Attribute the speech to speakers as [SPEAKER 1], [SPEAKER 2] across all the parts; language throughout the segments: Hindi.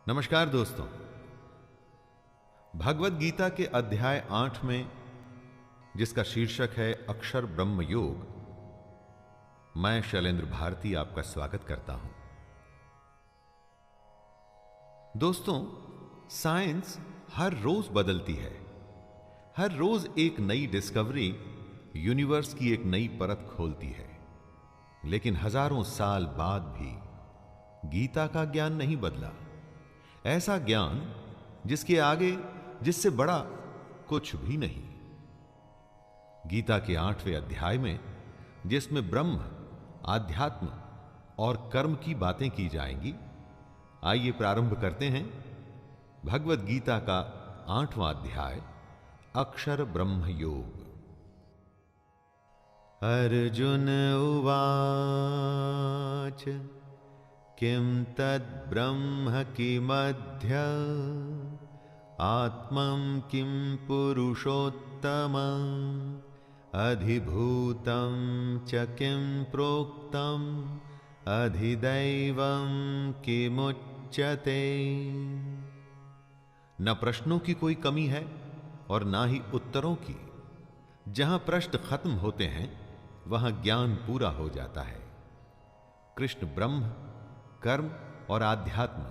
[SPEAKER 1] नमस्कार दोस्तों। भगवत गीता के अध्याय 8 में, जिसका शीर्षक है अक्षर ब्रह्म योग, मैं शैलेंद्र भारती आपका स्वागत करता हूं। दोस्तों, साइंस हर रोज बदलती है। हर रोज एक नई डिस्कवरी यूनिवर्स की एक नई परत खोलती है। लेकिन हजारों साल बाद भी गीता का ज्ञान नहीं बदला। ऐसा ज्ञान जिसके आगे, जिससे बड़ा कुछ भी नहीं। गीता के 8वें अध्याय में, जिसमें ब्रह्म, आध्यात्म और कर्म की बातें की जाएंगी, आइए प्रारंभ करते हैं भगवत गीता का 8वां अध्याय अक्षर ब्रह्म योग। अर्जुन उवाच किम तद् ब्रह्म किमध्य आत्मं किम पुरुषोत्तम अधिभूतं च किम प्रोक्तम अधिदैवं किमुच्यते। न प्रश्नों की कोई कमी है और ना ही उत्तरों की। जहां प्रश्न खत्म होते हैं वहां ज्ञान पूरा हो जाता है। कृष्ण ब्रह्म, कर्म और आध्यात्म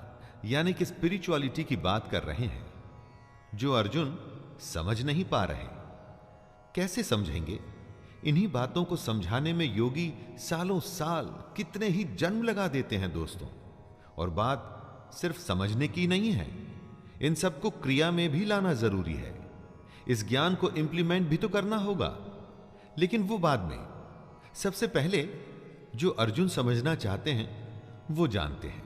[SPEAKER 1] यानी कि स्पिरिचुअलिटी की बात कर रहे हैं, जो अर्जुन समझ नहीं पा रहे। कैसे समझेंगे? इन्हीं बातों को समझाने में योगी सालों साल, कितने ही जन्म लगा देते हैं दोस्तों। और बात सिर्फ समझने की नहीं है, इन सबको क्रिया में भी लाना जरूरी है। इस ज्ञान को इंप्लीमेंट भी तो करना होगा, लेकिन वो बाद में। सबसे पहले जो अर्जुन समझना चाहते हैं वो जानते हैं।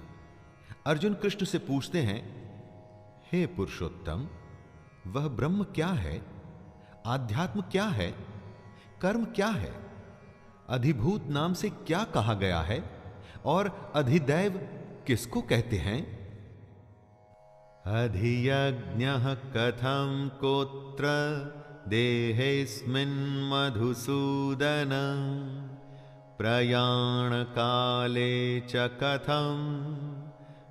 [SPEAKER 1] अर्जुन कृष्ण से पूछते हैं, हे पुरुषोत्तम, वह ब्रह्म क्या है? आध्यात्म क्या है? कर्म क्या है? अधिभूत नाम से क्या कहा गया है? और अधिदैव किसको कहते हैं? अधियज्ञः कथं कोत्र देहेऽस्मिन् मधुसूदन प्रयाण काले च कथं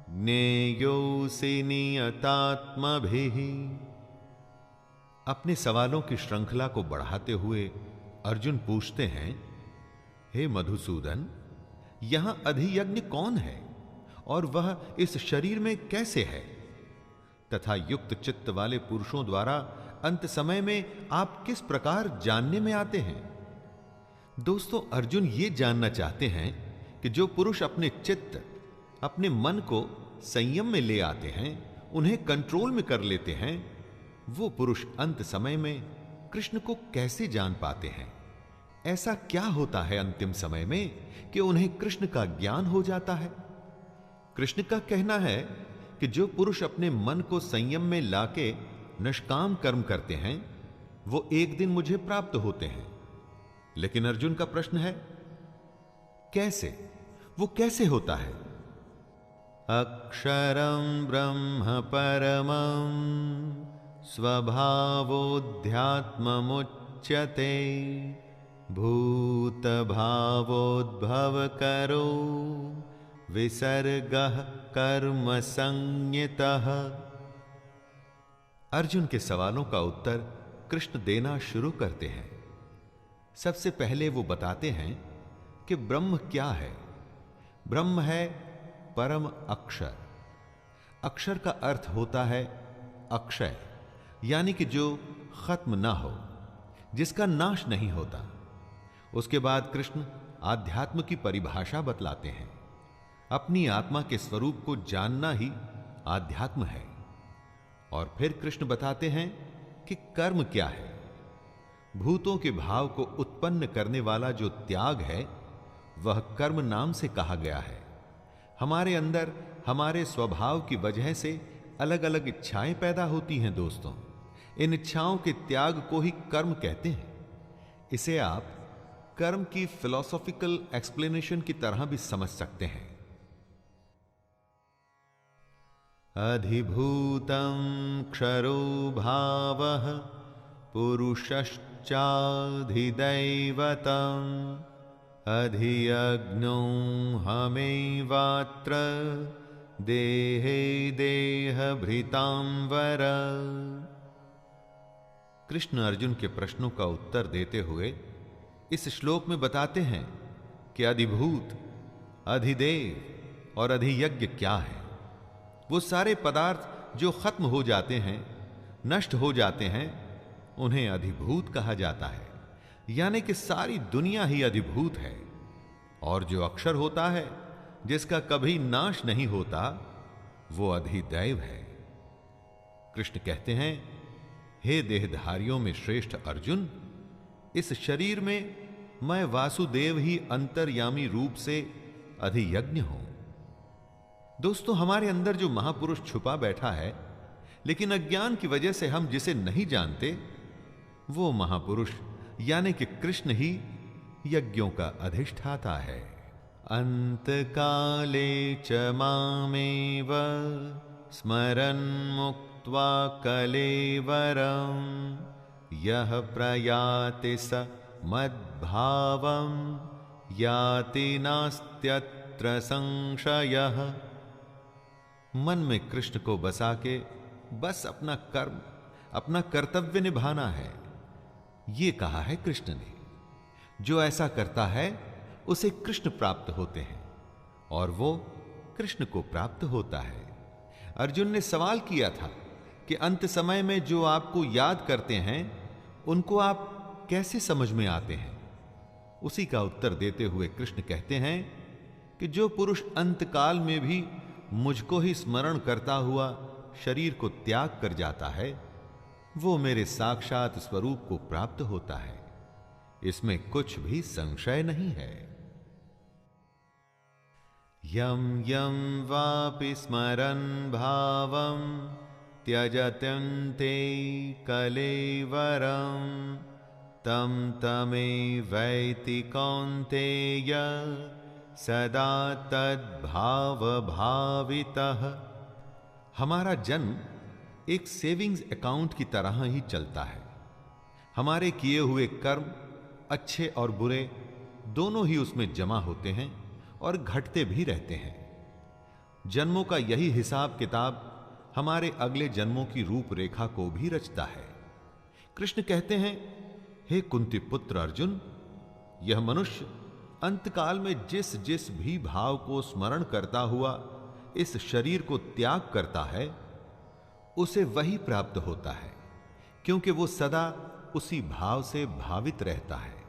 [SPEAKER 1] ज्ञेयोऽसि नियतात्मभिः। अपने सवालों की श्रृंखला को बढ़ाते हुए अर्जुन पूछते हैं, हे मधुसूदन, यहां अधियज्ञ कौन है और वह इस शरीर में कैसे है? तथा युक्त चित्त वाले पुरुषों द्वारा अंत समय में आप किस प्रकार जानने में आते हैं? दोस्तों, अर्जुन ये जानना चाहते हैं कि जो पुरुष अपने चित्त, अपने मन को संयम में ले आते हैं, उन्हें कंट्रोल में कर लेते हैं, वो पुरुष अंत समय में कृष्ण को कैसे जान पाते हैं? ऐसा क्या होता है अंतिम समय में कि उन्हें कृष्ण का ज्ञान हो जाता है? कृष्ण का कहना है कि जो पुरुष अपने मन को संयम में लाके निष्काम कर्म करते हैं, वो एक दिन मुझे प्राप्त होते हैं। लेकिन अर्जुन का प्रश्न है, कैसे? वो कैसे होता है? अक्षरं ब्रह्म परमं स्वभावोऽध्यात्ममुच्यते भूत भावोद्भव करो विसर्गः कर्म संज्ञितः। अर्जुन के सवालों का उत्तर कृष्ण देना शुरू करते हैं। सबसे पहले वो बताते हैं कि ब्रह्म क्या है। ब्रह्म है परम अक्षर। अक्षर का अर्थ होता है अक्षय, यानी कि जो खत्म ना हो, जिसका नाश नहीं होता। उसके बाद कृष्ण आध्यात्म की परिभाषा बतलाते हैं। अपनी आत्मा के स्वरूप को जानना ही आध्यात्म है। और फिर कृष्ण बताते हैं कि कर्म क्या है। भूतों के भाव को उत्पन्न करने वाला जो त्याग है, वह कर्म नाम से कहा गया है। हमारे अंदर हमारे स्वभाव की वजह से अलग अलग इच्छाएं पैदा होती हैं दोस्तों। इन इच्छाओं के त्याग को ही कर्म कहते हैं। इसे आप कर्म की फिलॉसॉफिकल एक्सप्लेनेशन की तरह भी समझ सकते हैं। अधिभूतं क्षरो भावः पुरुषश्चाधिदैवतम् अधियज्ञो हमेवात्र देहे देह भृतांवर। कृष्ण अर्जुन के प्रश्नों का उत्तर देते हुए इस श्लोक में बताते हैं कि अधिभूत, अधिदेव और अधियज्ञ क्या है। वो सारे पदार्थ जो खत्म हो जाते हैं, नष्ट हो जाते हैं, उन्हें अधिभूत कहा जाता है। यानी कि सारी दुनिया ही अधिभूत है। और जो अक्षर होता है, जिसका कभी नाश नहीं होता, वो अधिदैव है। कृष्ण कहते हैं, हे देहधारियों में श्रेष्ठ अर्जुन, इस शरीर में मैं वासुदेव ही अंतर्यामी रूप से अधियज्ञ हूं। दोस्तों, हमारे अंदर जो महापुरुष छुपा बैठा है, लेकिन अज्ञान की वजह से हम जिसे नहीं जानते, वो महापुरुष यानी कि कृष्ण ही यज्ञों का अधिष्ठाता है। अंत काले च मामेव स्मरन् मुक्त्वा कलेवरं यः प्रयाति स मद्भावं याति नास्त्यत्र संशयः। मन में कृष्ण को बसा के बस अपना कर्म, अपना कर्तव्य निभाना है, ये कहा है कृष्ण ने। जो ऐसा करता है उसे कृष्ण प्राप्त होते हैं और वो कृष्ण को प्राप्त होता है। अर्जुन ने सवाल किया था कि अंत समय में जो आपको याद करते हैं, उनको आप कैसे समझ में आते हैं। उसी का उत्तर देते हुए कृष्ण कहते हैं कि जो पुरुष अंतकाल में भी मुझको ही स्मरण करता हुआ शरीर को त्याग कर जाता है, वो मेरे साक्षात स्वरूप को प्राप्त होता है। इसमें कुछ भी संशय नहीं है। यम यम वापि स्मरन् भावं त्यजत्यन्ते कलेवरं तं तमेवैति कौन्तेय सदा तद्भाव भावितः। हमारा जन्म एक सेविंग्स अकाउंट की तरह ही चलता है। हमारे किए हुए कर्म, अच्छे और बुरे, दोनों ही उसमें जमा होते हैं और घटते भी रहते हैं। जन्मों का यही हिसाब किताब हमारे अगले जन्मों की रूपरेखा को भी रचता है। कृष्ण कहते हैं, हे कुंती पुत्र अर्जुन, यह मनुष्य अंतकाल में जिस जिस भी भाव को स्मरण करता हुआ इस शरीर को त्याग करता है, उसे वही प्राप्त होता है, क्योंकि वो सदा उसी भाव से भावित रहता है।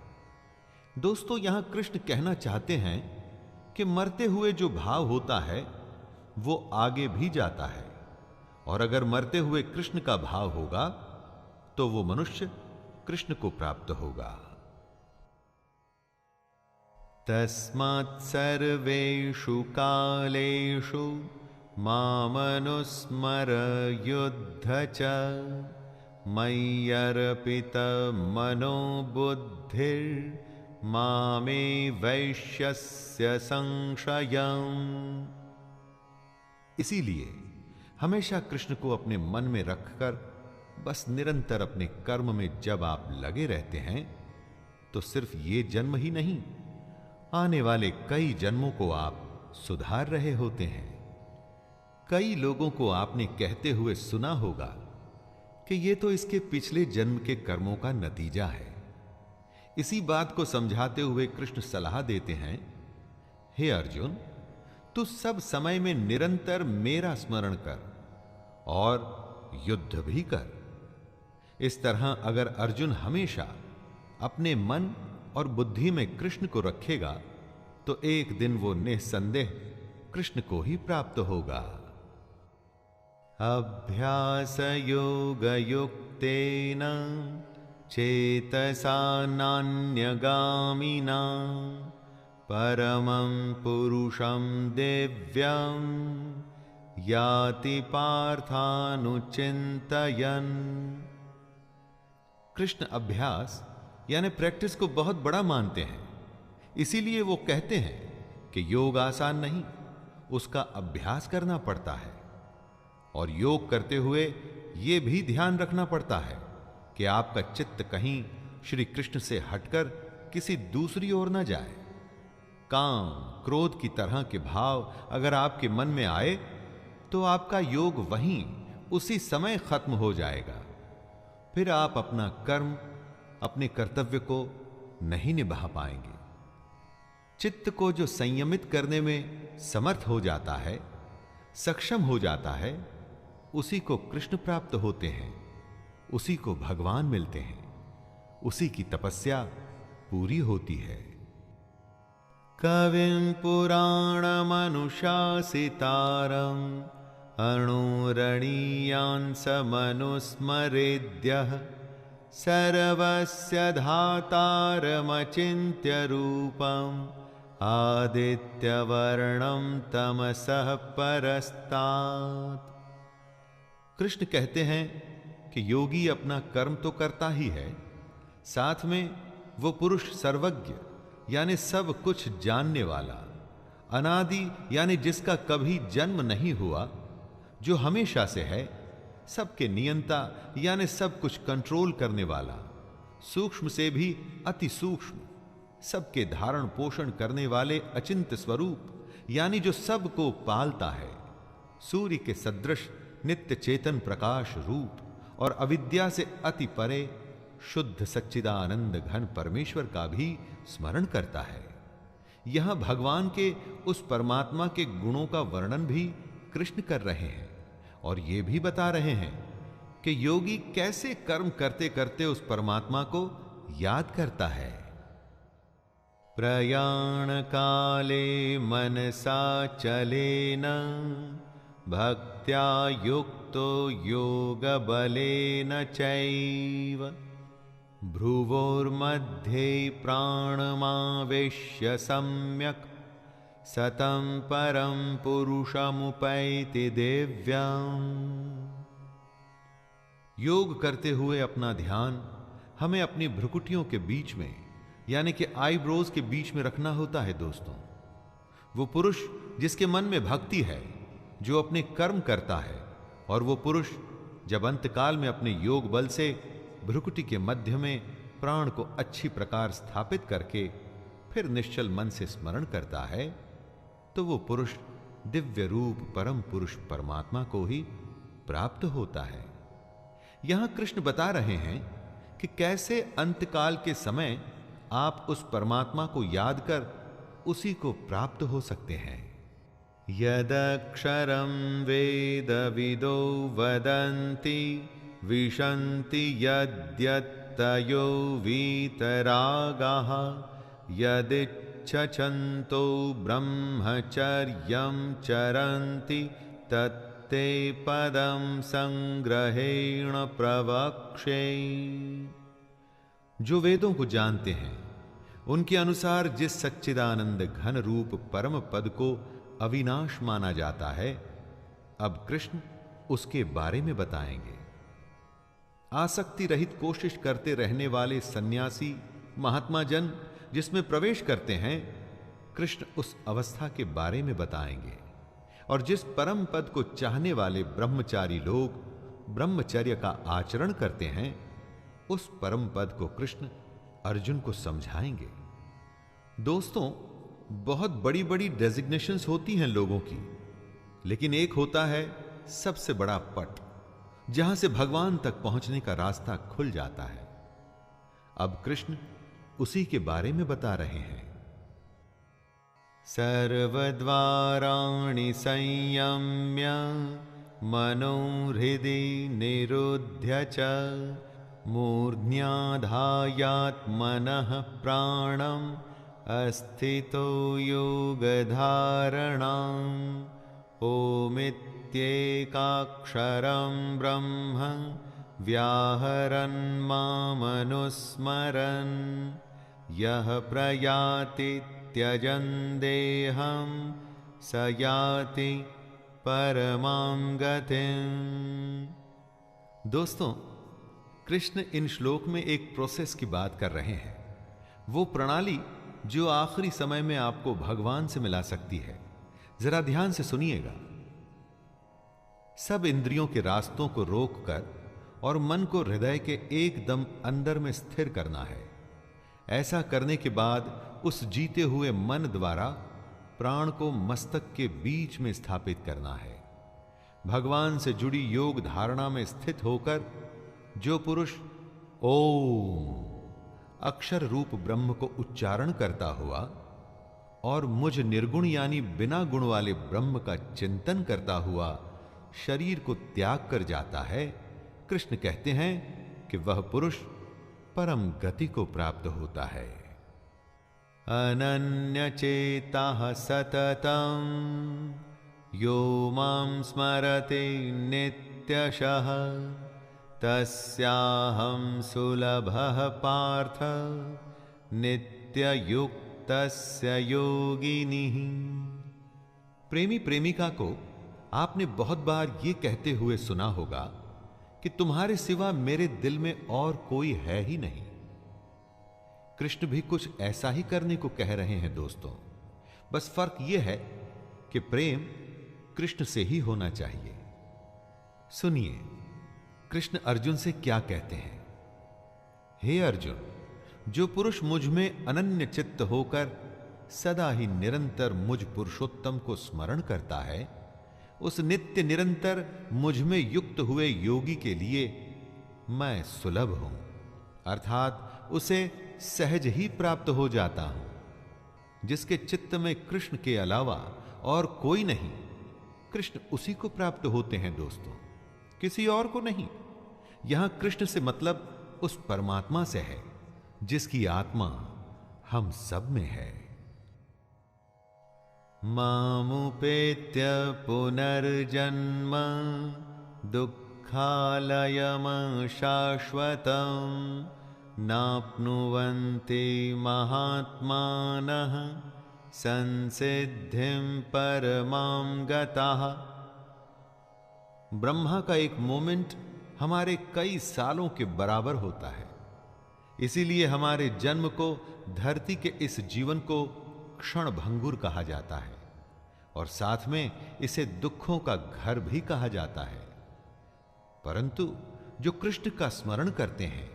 [SPEAKER 1] दोस्तों, यहां कृष्ण कहना चाहते हैं कि मरते हुए जो भाव होता है वो आगे भी जाता है, और अगर मरते हुए कृष्ण का भाव होगा तो वो मनुष्य कृष्ण को प्राप्त होगा। तस्मात् सर्वेषु कालेषु मामनुस्मर युद्ध च मय्यर्पित मनो बुद्धिर् मामे वैश्यस्य संशयम्। इसीलिए हमेशा कृष्ण को अपने मन में रखकर बस निरंतर अपने कर्म में जब आप लगे रहते हैं, तो सिर्फ ये जन्म ही नहीं, आने वाले कई जन्मों को आप सुधार रहे होते हैं। कई लोगों को आपने कहते हुए सुना होगा कि ये तो इसके पिछले जन्म के कर्मों का नतीजा है। इसी बात को समझाते हुए कृष्ण सलाह देते हैं, हे अर्जुन, तू सब समय में निरंतर मेरा स्मरण कर और युद्ध भी कर। इस तरह अगर अर्जुन हमेशा अपने मन और बुद्धि में कृष्ण को रखेगा, तो एक दिन वो निसंदेह कृष्ण को ही प्राप्त होगा। अभ्यास योग युक्तेन चेतसा नान्यगामिना परमं पुरुषं दिव्यं याति पार्थानुचिन्तयन्। कृष्ण अभ्यास यानी प्रैक्टिस को बहुत बड़ा मानते हैं। इसीलिए वो कहते हैं कि योग आसान नहीं, उसका अभ्यास करना पड़ता है। और योग करते हुए यह भी ध्यान रखना पड़ता है कि आपका चित्त कहीं श्री कृष्ण से हटकर किसी दूसरी ओर न जाए। काम, क्रोध की तरह के भाव अगर आपके मन में आए तो आपका योग वहीं उसी समय खत्म हो जाएगा। फिर आप अपना कर्म, अपने कर्तव्य को नहीं निभा पाएंगे। चित्त को जो संयमित करने में समर्थ हो जाता है, सक्षम हो जाता है, उसी को कृष्ण प्राप्त होते हैं, उसी को भगवान मिलते हैं, उसी की तपस्या पूरी होती है। कविं पुराणमनुशासितारम् अणुरणीयांसमनुस्मरेद्यः सर्वस्य धातारमचिन्त्य रूपम् आदित्यवर्णं तमसः परस्तात्। कृष्ण कहते हैं कि योगी अपना कर्म तो करता ही है, साथ में वो पुरुष सर्वज्ञ यानी सब कुछ जानने वाला, अनादि यानी जिसका कभी जन्म नहीं हुआ, जो हमेशा से है, सबके नियंता यानी सब कुछ कंट्रोल करने वाला, सूक्ष्म से भी अति सूक्ष्म, सबके धारण पोषण करने वाले अचिंत्य स्वरूप यानी जो सबको पालता है, सूर्य के सदृश नित्य चेतन प्रकाश रूप और अविद्या से अति परे शुद्ध सच्चिदानंद घन परमेश्वर का भी स्मरण करता है। यहां भगवान के उस परमात्मा के गुणों का वर्णन भी कृष्ण कर रहे हैं और ये भी बता रहे हैं कि योगी कैसे कर्म करते करते उस परमात्मा को याद करता है। प्रयाण काले मनसा चलेन भक्त्या युक्तो योग बलेन चैव भ्रुवोर्मध्ये प्राणमावेश्य सम्यक् सतं परं पुरुषमुपैति दिव्यम्। योग करते हुए अपना ध्यान हमें अपनी भ्रुकुटियों के बीच में यानी कि आईब्रोज के बीच में रखना होता है। दोस्तों, वो पुरुष जिसके मन में भक्ति है, जो अपने कर्म करता है, और वो पुरुष जब अंतकाल में अपने योग बल से भ्रुकुटी के मध्य में प्राण को अच्छी प्रकार स्थापित करके फिर निश्चल मन से स्मरण करता है, तो वो पुरुष दिव्य रूप परम पुरुष परमात्मा को ही प्राप्त होता है। यहां कृष्ण बता रहे हैं कि कैसे अंतकाल के समय आप उस परमात्मा को याद कर उसी को प्राप्त हो सकते हैं। यदक्षरं वेदविदो वदन्ति विशन्ति यद्यत्तयो वीतरागाः यदिच्छन्तो ब्रह्मचर्यं चरन्ति तत्ते पदं संग्रहेण प्रवक्ष्ये। जो वेदों को जानते हैं, उनके अनुसार जिस सच्चिदानंद घन रूप परम पद को अविनाश माना जाता है, अब कृष्ण उसके बारे में बताएंगे। आसक्ति रहित कोशिश करते रहने वाले सन्यासी महात्मा जन जिसमें प्रवेश करते हैं, कृष्ण उस अवस्था के बारे में बताएंगे। और जिस परम पद को चाहने वाले ब्रह्मचारी लोग ब्रह्मचर्य का आचरण करते हैं, उस परम पद को कृष्ण अर्जुन को समझाएंगे। दोस्तों, बहुत बड़ी बड़ी डेजिग्नेशंस होती हैं लोगों की, लेकिन एक होता है सबसे बड़ा पट, जहां से भगवान तक पहुंचने का रास्ता खुल जाता है। अब कृष्ण उसी के बारे में बता रहे हैं। सर्वद्वाराणि संयम्य मनोहृदि निरुध्य च मूर्ध्याधायात्मनः प्राणम् अस्थितो योगधारणाम् ओमित्येकाक्षरं ब्रह्म व्याहरन् मामनुस्मरन् यः प्रयाति त्यजन् देहं स याति परमां गतिम्। दोस्तों, कृष्ण इन श्लोक में एक प्रोसेस की बात कर रहे हैं, वो प्रणाली जो आखिरी समय में आपको भगवान से मिला सकती है। जरा ध्यान से सुनिएगा। सब इंद्रियों के रास्तों को रोककर और मन को हृदय के एकदम अंदर में स्थिर करना है। ऐसा करने के बाद उस जीते हुए मन द्वारा प्राण को मस्तक के बीच में स्थापित करना है भगवान से जुड़ी योग धारणा में स्थित होकर जो पुरुष ओम अक्षर रूप ब्रह्म को उच्चारण करता हुआ और मुझ निर्गुण यानी बिना गुण वाले ब्रह्म का चिंतन करता हुआ शरीर को त्याग कर जाता है, कृष्ण कहते हैं कि वह पुरुष परम गति को प्राप्त होता है। अनन्य चेता सततम यो मां स्मरते नित्यशः तस्याहं सुलभः पार्थ नित्ययुक्तस्य योगिनिः। प्रेमी प्रेमिका को आपने बहुत बार ये कहते हुए सुना होगा कि तुम्हारे सिवा मेरे दिल में और कोई है ही नहीं। कृष्ण भी कुछ ऐसा ही करने को कह रहे हैं दोस्तों, बस फर्क यह है कि प्रेम कृष्ण से ही होना चाहिए। सुनिए कृष्ण अर्जुन से क्या कहते हैं। हे अर्जुन, जो पुरुष मुझ में अनन्य चित्त होकर सदा ही निरंतर मुझ पुरुषोत्तम को स्मरण करता है, उस नित्य निरंतर मुझ में युक्त हुए योगी के लिए मैं सुलभ हूं, अर्थात उसे सहज ही प्राप्त हो जाता हूं। जिसके चित्त में कृष्ण के अलावा और कोई नहीं, कृष्ण उसी को प्राप्त होते हैं दोस्तों, किसी और को नहीं। यहां कृष्ण से मतलब उस परमात्मा से है जिसकी आत्मा हम सब में है। मामुपेत्य पुनर्जन्म दुःखालयम शाश्वतम् नाप्नुवन्ति महात्मानः संसिद्धिं परमां गताः। ब्रह्मा का एक मोमेंट हमारे कई सालों के बराबर होता है, इसीलिए हमारे जन्म को, धरती के इस जीवन को क्षण भंगुर कहा जाता है और साथ में इसे दुखों का घर भी कहा जाता है। परंतु जो कृष्ण का स्मरण करते हैं,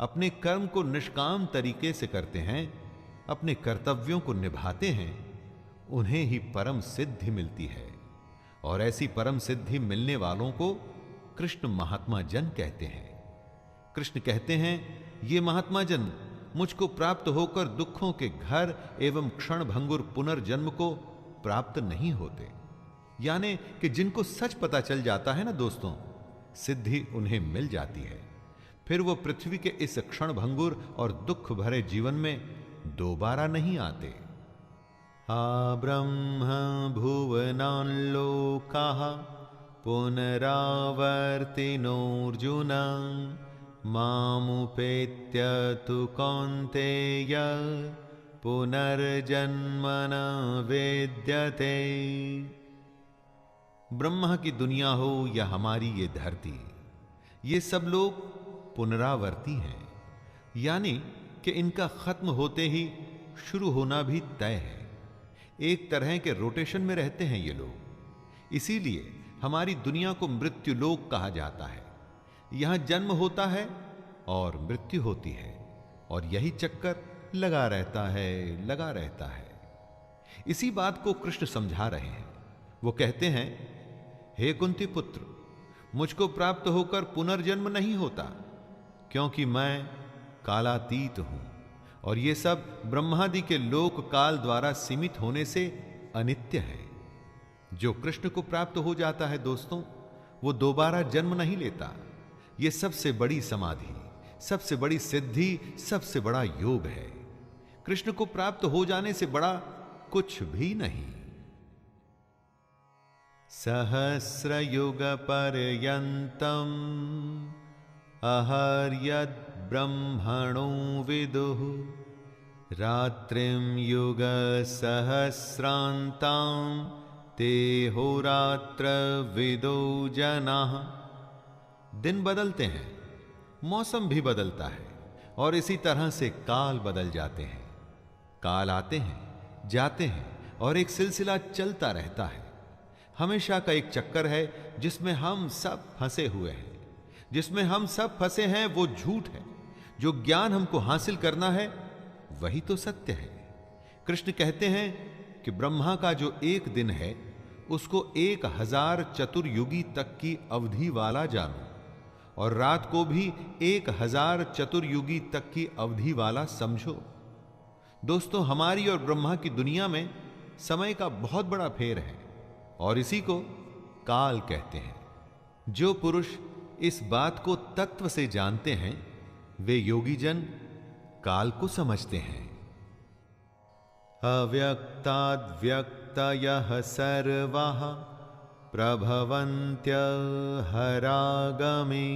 [SPEAKER 1] अपने कर्म को निष्काम तरीके से करते हैं, अपने कर्तव्यों को निभाते हैं, उन्हें ही परम सिद्धि मिलती है। और ऐसी परम सिद्धि मिलने वालों को कृष्ण महात्मा जन कहते हैं। कृष्ण कहते हैं, ये महात्मा जन मुझको प्राप्त होकर दुखों के घर एवं क्षण भंगुर पुनर्जन्म को प्राप्त नहीं होते। यानी कि जिनको सच पता चल जाता है ना दोस्तों, सिद्धि उन्हें मिल जाती है, फिर वो पृथ्वी के इस क्षण भंगुर और दुख भरे जीवन में दोबारा नहीं आते। आ ब्रह्म भुवनान् लोकाः पुनरावर्तिनोऽर्जुन मामुपेत्य तु कौन्तेय पुनर्जन्म न वेद्यते। ब्रह्मा की दुनिया हो या हमारी ये धरती, ये सब लोग पुनरावर्ती हैं, यानी कि इनका खत्म होते ही शुरू होना भी तय है। एक तरह के रोटेशन में रहते हैं ये लोग, इसीलिए हमारी दुनिया को मृत्यु लोक कहा जाता है। यहां जन्म होता है और मृत्यु होती है, और यही चक्कर लगा रहता है। इसी बात को कृष्ण समझा रहे हैं। वो कहते हैं, हे कुंती पुत्र, मुझको प्राप्त होकर पुनर्जन्म नहीं होता, क्योंकि मैं कालातीत हूं और ये सब ब्रह्मादि के लोक काल द्वारा सीमित होने से अनित्य है। जो कृष्ण को प्राप्त हो जाता है दोस्तों, वो दोबारा जन्म नहीं लेता। ये सबसे बड़ी समाधि, सबसे बड़ी सिद्धि, सबसे बड़ा योग है। कृष्ण को प्राप्त हो जाने से बड़ा कुछ भी नहीं। सहस्रयुग पर्यंतम अहर्यद् ब्रह्मणो विदुः रात्रिं युग सहस्रान्तां ते होरात्र विदो जनाः। दिन बदलते हैं, मौसम भी बदलता है, और इसी तरह से काल बदल जाते हैं। काल आते हैं, जाते हैं, और एक सिलसिला चलता रहता है। हमेशा का एक चक्कर है जिसमें हम सब फंसे हुए हैं। जिसमें हम सब फंसे हैं वो झूठ है। जो ज्ञान हमको हासिल करना है वही तो सत्य है। कृष्ण कहते हैं कि ब्रह्मा का जो एक दिन है उसको 1000 चतुर्युगी तक की अवधि वाला जानो और रात को भी 1000 चतुर्युगी तक की अवधि वाला समझो। दोस्तों, हमारी और ब्रह्मा की दुनिया में समय का बहुत बड़ा फेर है और इसी को काल कहते हैं। जो पुरुष इस बात को तत्व से जानते हैं वे योगी जन काल को समझते हैं। अव्यक्ताद्व्यक्तयः सर्वाः प्रभवन्त्य हरागमे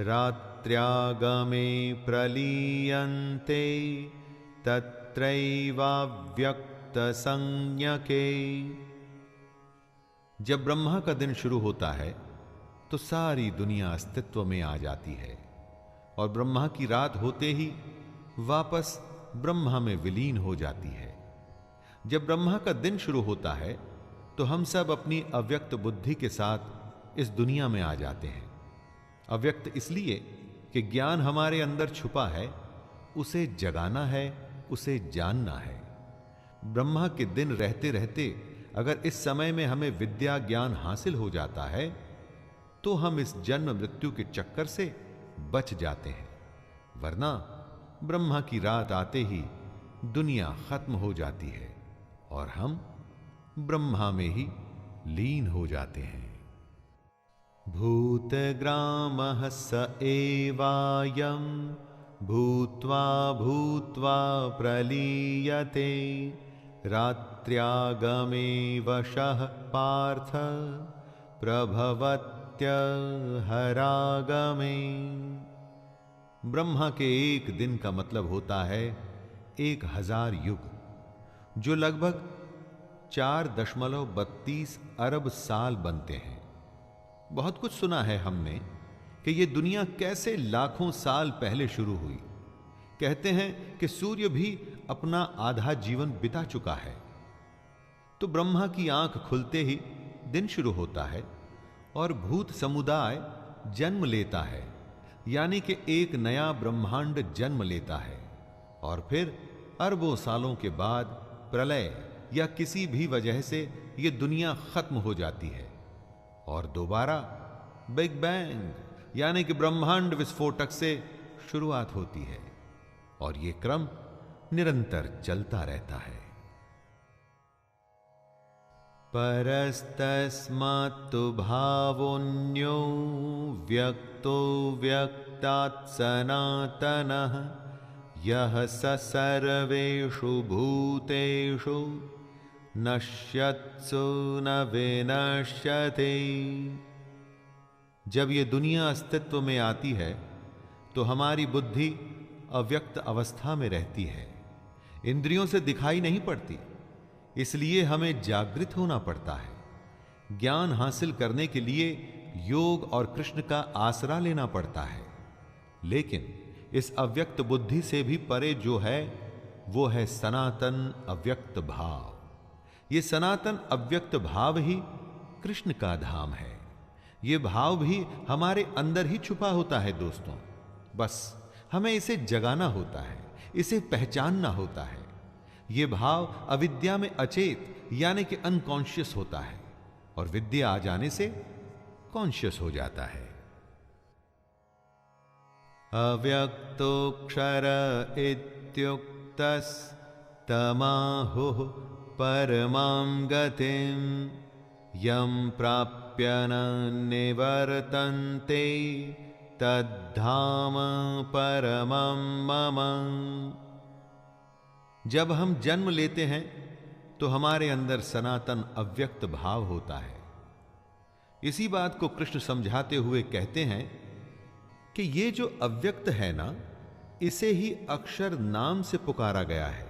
[SPEAKER 1] रात्र्यागमे प्रलीयन्ते तत्रैवाव्यक्त संज्ञके। जब ब्रह्मा का दिन शुरू होता है तो सारी दुनिया अस्तित्व में आ जाती है और ब्रह्मा की रात होते ही वापस ब्रह्मा में विलीन हो जाती है। जब ब्रह्मा का दिन शुरू होता है तो हम सब अपनी अव्यक्त बुद्धि के साथ इस दुनिया में आ जाते हैं। अव्यक्त इसलिए कि ज्ञान हमारे अंदर छुपा है, उसे जगाना है, उसे जानना है। ब्रह्मा के दिन रहते रहते अगर इस समय में हमें विद्या ज्ञान हासिल हो जाता है तो हम इस जन्म मृत्यु के चक्कर से बच जाते हैं, वरना ब्रह्मा की रात आते ही दुनिया खत्म हो जाती है और हम ब्रह्मा में ही लीन हो जाते हैं। भूतग्रामः स एवायं भूत्वा भूत्वा प्रलीयते रात्र्यागमे वशः पार्थ प्रभवत्य हरागमे। ब्रह्मा के एक दिन का मतलब होता है 1000 युग, जो लगभग 4.32 अरब साल बनते हैं। बहुत कुछ सुना है हमने कि यह दुनिया कैसे लाखों साल पहले शुरू हुई। कहते हैं कि सूर्य भी अपना आधा जीवन बिता चुका है। तो ब्रह्मा की आंख खुलते ही दिन शुरू होता है और भूत समुदाय जन्म लेता है, यानी कि एक नया ब्रह्मांड जन्म लेता है और फिर अरबों सालों के बाद प्रलय या किसी भी वजह से यह दुनिया खत्म हो जाती है और दोबारा बिग बैंग यानी कि ब्रह्मांड विस्फोटक से शुरुआत होती है और यह क्रम निरंतर चलता रहता है। परस्तस्मात्तु भावोऽन्यो व्यक्तो व्यक्तात् सनातनः यः स सर्वेषु भूतेषु नश्यत्सु न विनश्यते। जब ये दुनिया अस्तित्व में आती है तो हमारी बुद्धि अव्यक्त अवस्था में रहती है, इंद्रियों से दिखाई नहीं पड़ती, इसलिए हमें जागृत होना पड़ता है। ज्ञान हासिल करने के लिए योग और कृष्ण का आसरा लेना पड़ता है। लेकिन इस अव्यक्त बुद्धि से भी परे जो है वो है सनातन अव्यक्त भाव। ये सनातन अव्यक्त भाव ही कृष्ण का धाम है। ये भाव भी हमारे अंदर ही छुपा होता है दोस्तों, बस हमें इसे जगाना होता है, इसे पहचानना होता है। यह भाव अविद्या में अचेत यानी कि अनकॉन्शियस होता है और विद्या आ जाने से कॉन्शियस हो जाता है। अव्यक्तोऽक्षर इत्युक्तस्तमाहुः परमां गतिं यं प्राप्य न निवर्तन्ते तद्धाम परमं मम। जब हम जन्म लेते हैं तो हमारे अंदर सनातन अव्यक्त भाव होता है। इसी बात को कृष्ण समझाते हुए कहते हैं कि ये जो अव्यक्त है ना, इसे ही अक्षर नाम से पुकारा गया है।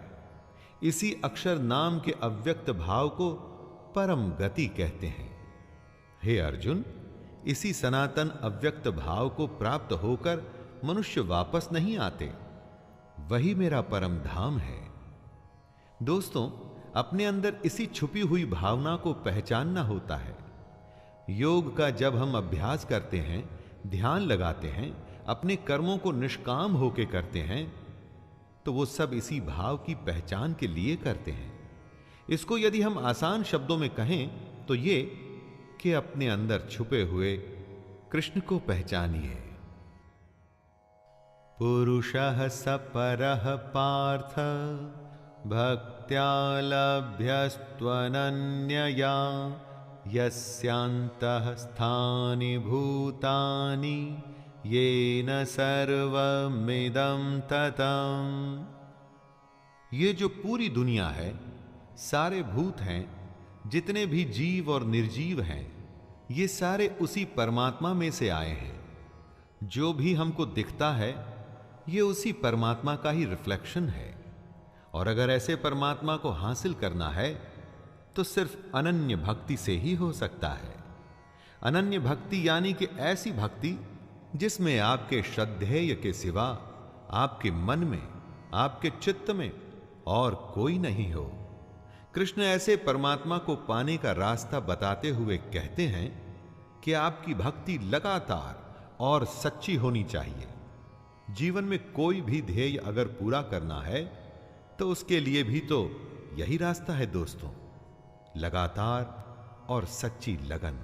[SPEAKER 1] इसी अक्षर नाम के अव्यक्त भाव को परम गति कहते हैं। हे अर्जुन, इसी सनातन अव्यक्त भाव को प्राप्त होकर मनुष्य वापस नहीं आते, वही मेरा परम धाम है। दोस्तों, अपने अंदर इसी छुपी हुई भावना को पहचानना होता है। योग का जब हम अभ्यास करते हैं, ध्यान लगाते हैं, अपने कर्मों को निष्काम होके करते हैं, तो वो सब इसी भाव की पहचान के लिए करते हैं। इसको यदि हम आसान शब्दों में कहें तो ये कि अपने अंदर छुपे हुए कृष्ण को पहचानिए। पुरुषः स परः पार्थ भक्त्या लभ्यस्त्वनन्यया यस्यान्तः स्थानि भूतानि येन सर्वमिदं ततम्। ये जो पूरी दुनिया है, सारे भूत हैं, जितने भी जीव और निर्जीव हैं, ये सारे उसी परमात्मा में से आए हैं। जो भी हमको दिखता है ये उसी परमात्मा का ही रिफ्लेक्शन है। और अगर ऐसे परमात्मा को हासिल करना है तो सिर्फ अनन्य भक्ति से ही हो सकता है। अनन्य भक्ति यानी कि ऐसी भक्ति जिसमें आपके श्रद्धेय के सिवा आपके मन में, आपके चित्त में और कोई नहीं हो। कृष्ण ऐसे परमात्मा को पाने का रास्ता बताते हुए कहते हैं कि आपकी भक्ति लगातार और सच्ची होनी चाहिए। जीवन में कोई भी ध्येय अगर पूरा करना है तो उसके लिए भी तो यही रास्ता है दोस्तों, लगातार और सच्ची लगन।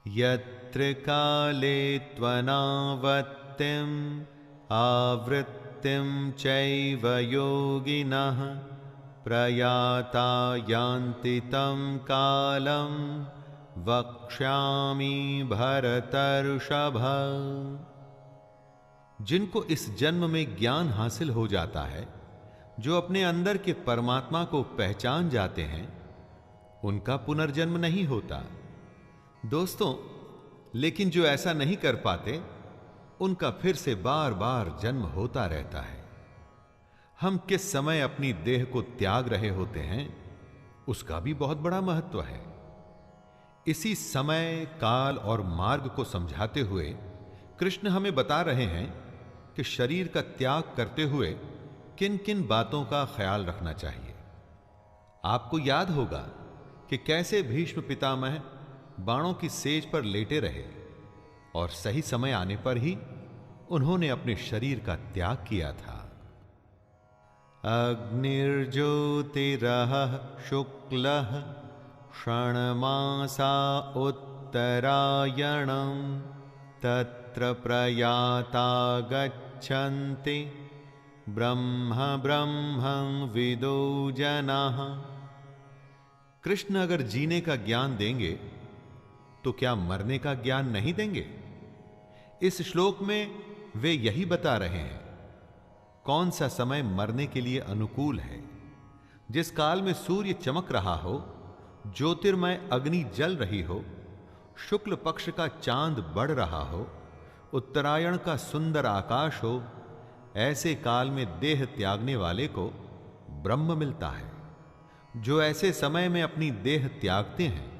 [SPEAKER 1] यत्र काले त्वनावत्तिम आवृत्तिम चैव योगिनः प्रयाता यान्ति तं कालं वक्ष्यामि भरतर्षभ। जिनको इस जन्म में ज्ञान हासिल हो जाता है, जो अपने अंदर के परमात्मा को पहचान जाते हैं, उनका पुनर्जन्म नहीं होता दोस्तों। लेकिन जो ऐसा नहीं कर पाते, उनका फिर से बार बार जन्म होता रहता है। हम किस समय अपनी देह को त्याग रहे होते हैं, उसका भी बहुत बड़ा महत्व है। इसी समय, काल और मार्ग को समझाते हुए कृष्ण हमें बता रहे हैं कि शरीर का त्याग करते हुए किन किन बातों का ख्याल रखना चाहिए। आपको याद होगा कि कैसे भीष्म पितामह बाणों की सेज पर लेटे रहे और सही समय आने पर ही उन्होंने अपने शरीर का त्याग किया था। अग्निर्ज्योतिरः शुक्लः षण्मासा उत्तरायणं तत्र प्रयाता गच्छन्ति ब्रह्म ब्रह्मं विदो जनाः। कृष्ण अगर जीने का ज्ञान देंगे तो क्या मरने का ज्ञान नहीं देंगे? इस श्लोक में वे यही बता रहे हैं कौन सा समय मरने के लिए अनुकूल है। जिस काल में सूर्य चमक रहा हो, ज्योतिर्मय अग्नि जल रही हो, शुक्ल पक्ष का चांद बढ़ रहा हो, उत्तरायण का सुंदर आकाश हो, ऐसे काल में देह त्यागने वाले को ब्रह्म मिलता है। जो ऐसे समय में अपनी देह त्यागते हैं,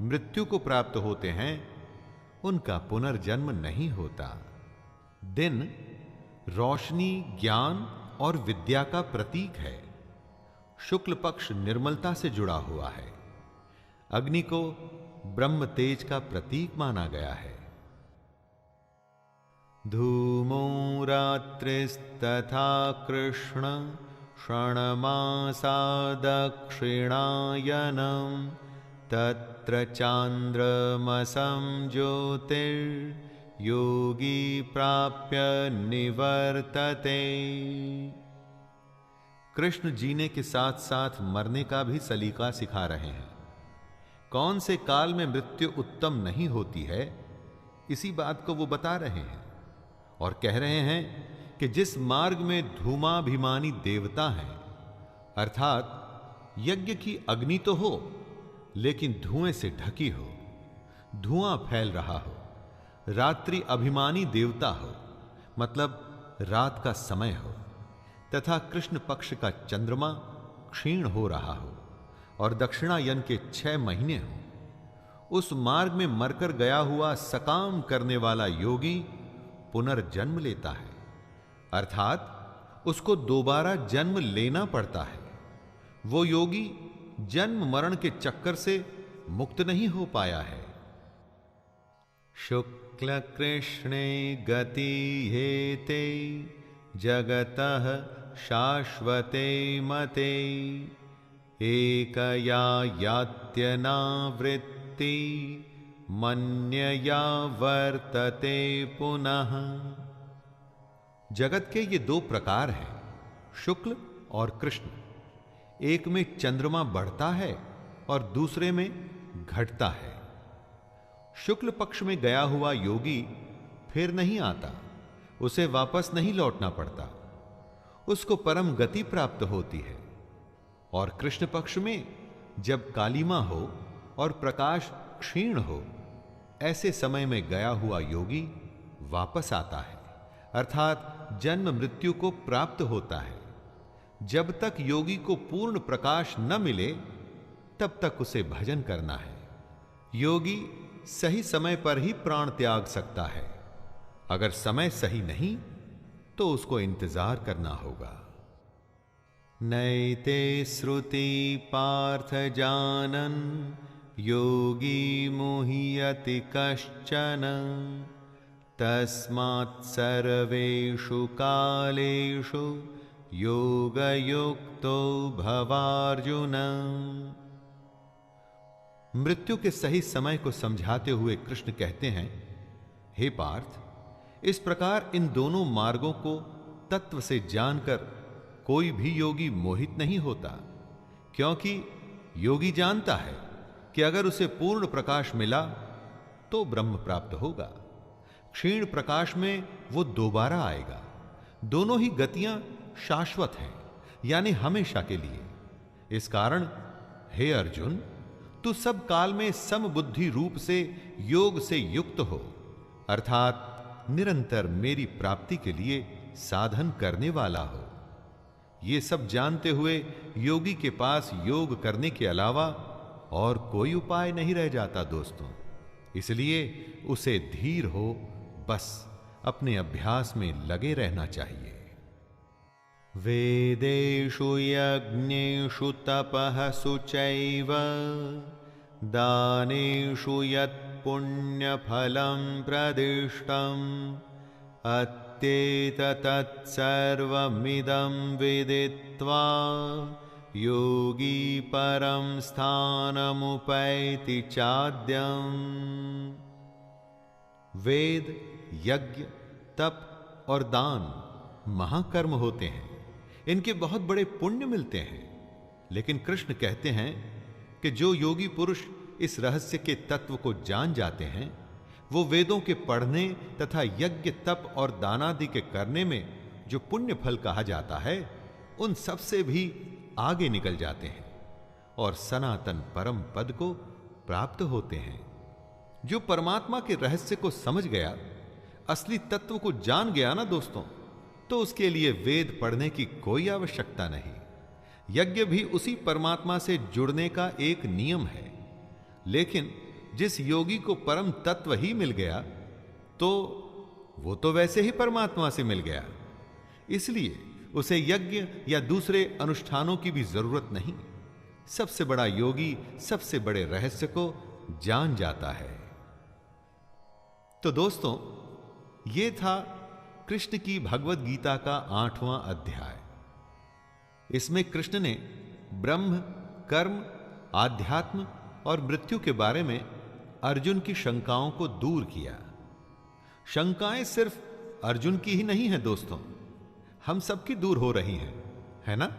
[SPEAKER 1] मृत्यु को प्राप्त होते हैं, उनका पुनर्जन्म नहीं होता। दिन रोशनी, ज्ञान और विद्या का प्रतीक है। शुक्ल पक्ष निर्मलता से जुड़ा हुआ है। अग्नि को ब्रह्म तेज का प्रतीक माना गया है। धूमो रात्रिस्तथा कृष्ण षण्मासा दक्षिणायनं तत्र चांद्रमसं ज्योतिर्योगी प्राप्य निवर्तते। कृष्ण जीने के साथ साथ मरने का भी सलीका सिखा रहे हैं। कौन से काल में मृत्यु उत्तम नहीं होती है, इसी बात को वो बता रहे हैं और कह रहे हैं कि जिस मार्ग में धूमाभिमानी देवता हैं, अर्थात यज्ञ की अग्नि तो हो लेकिन धुएं से ढकी हो, धुआं फैल रहा हो, रात्रि अभिमानी देवता हो, मतलब रात का समय हो, तथा कृष्ण पक्ष का चंद्रमा क्षीण हो रहा हो और दक्षिणायन के 6 महीने हो, उस मार्ग में मरकर गया हुआ सकाम करने वाला योगी पुनर्जन्म लेता है, अर्थात उसको दोबारा जन्म लेना पड़ता है। वो योगी जन्म मरण के चक्कर से मुक्त नहीं हो पाया है। शुक्ल कृष्णे गति हेते जगतः शाश्वते मते एकया यात्यनावृत्ति मन्यया वर्तते पुनः। जगत के ये दो प्रकार हैं, शुक्ल और कृष्ण। एक में चंद्रमा बढ़ता है और दूसरे में घटता है। शुक्ल पक्ष में गया हुआ योगी फिर नहीं आता, उसे वापस नहीं लौटना पड़ता, उसको परम गति प्राप्त होती है। और कृष्ण पक्ष में जब कालिमा हो और प्रकाश क्षीण हो, ऐसे समय में गया हुआ योगी वापस आता है, अर्थात जन्म मृत्यु को प्राप्त होता है। जब तक योगी को पूर्ण प्रकाश न मिले तब तक उसे भजन करना है। योगी सही समय पर ही प्राण त्याग सकता है। अगर समय सही नहीं तो उसको इंतजार करना होगा। नैते श्रुति पार्थ जानन योगी मुह्यति कश्चन तस्मात् सर्वेषु कालेषु योगयुक्तो भवार्जुन। मृत्यु के सही समय को समझाते हुए कृष्ण कहते हैं, हे पार्थ, इस प्रकार इन दोनों मार्गों को तत्व से जानकर कोई भी योगी मोहित नहीं होता, क्योंकि योगी जानता है कि अगर उसे पूर्ण प्रकाश मिला तो ब्रह्म प्राप्त होगा, क्षीण प्रकाश में वो दोबारा आएगा। दोनों ही गतियां शाश्वत हैं, यानी हमेशा के लिए। इस कारण हे अर्जुन, तू सब काल में समबुद्धि रूप से योग से युक्त हो, अर्थात निरंतर मेरी प्राप्ति के लिए साधन करने वाला हो। ये सब जानते हुए योगी के पास योग करने के अलावा और कोई उपाय नहीं रह जाता दोस्तों। इसलिए उसे धीर हो, बस अपने अभ्यास में लगे रहना चाहिए। वेदेषु यज्ञेषु तपः शुचैव दानेषु यत् पुण्यफलं प्रदिष्टम् अत्येतत् सर्वमिदं विदित्वा योगी परं स्थानमुपैति चाद्यम्। वेद, यज्ञ, तप और दान महाकर्म होते हैं, इनके बहुत बड़े पुण्य मिलते हैं। लेकिन कृष्ण कहते हैं कि जो योगी पुरुष इस रहस्य के तत्व को जान जाते हैं, वो वेदों के पढ़ने तथा यज्ञ, तप और दानादि के करने में जो पुण्य फल कहा जाता है, उन सब से भी आगे निकल जाते हैं और सनातन परम पद को प्राप्त होते हैं। जो परमात्मा के रहस्य को समझ गया, असली तत्व को जान गया ना दोस्तों, तो उसके लिए वेद पढ़ने की कोई आवश्यकता नहीं। यज्ञ भी उसी परमात्मा से जुड़ने का एक नियम है। लेकिन जिस योगी को परम तत्व ही मिल गया, तो वो तो वैसे ही परमात्मा से मिल गया, इसलिए उसे यज्ञ या दूसरे अनुष्ठानों की भी जरूरत नहीं। सबसे बड़ा योगी सबसे बड़े रहस्य को जान जाता है। तो दोस्तों, ये था कृष्ण की भगवत गीता का 8वां अध्याय। इसमें कृष्ण ने ब्रह्म, कर्म, आध्यात्म और मृत्यु के बारे में अर्जुन की शंकाओं को दूर किया। शंकाएं सिर्फ अर्जुन की ही नहीं है दोस्तों, हम सबकी दूर हो रही हैं, है ना?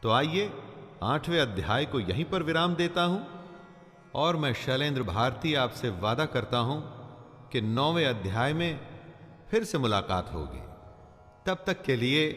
[SPEAKER 1] तो आइए 8वें अध्याय को यहीं पर विराम देता हूं और मैं शैलेंद्र भारती आपसे वादा करता हूं कि 9वें अध्याय में फिर से मुलाकात होगी। तब तक के लिए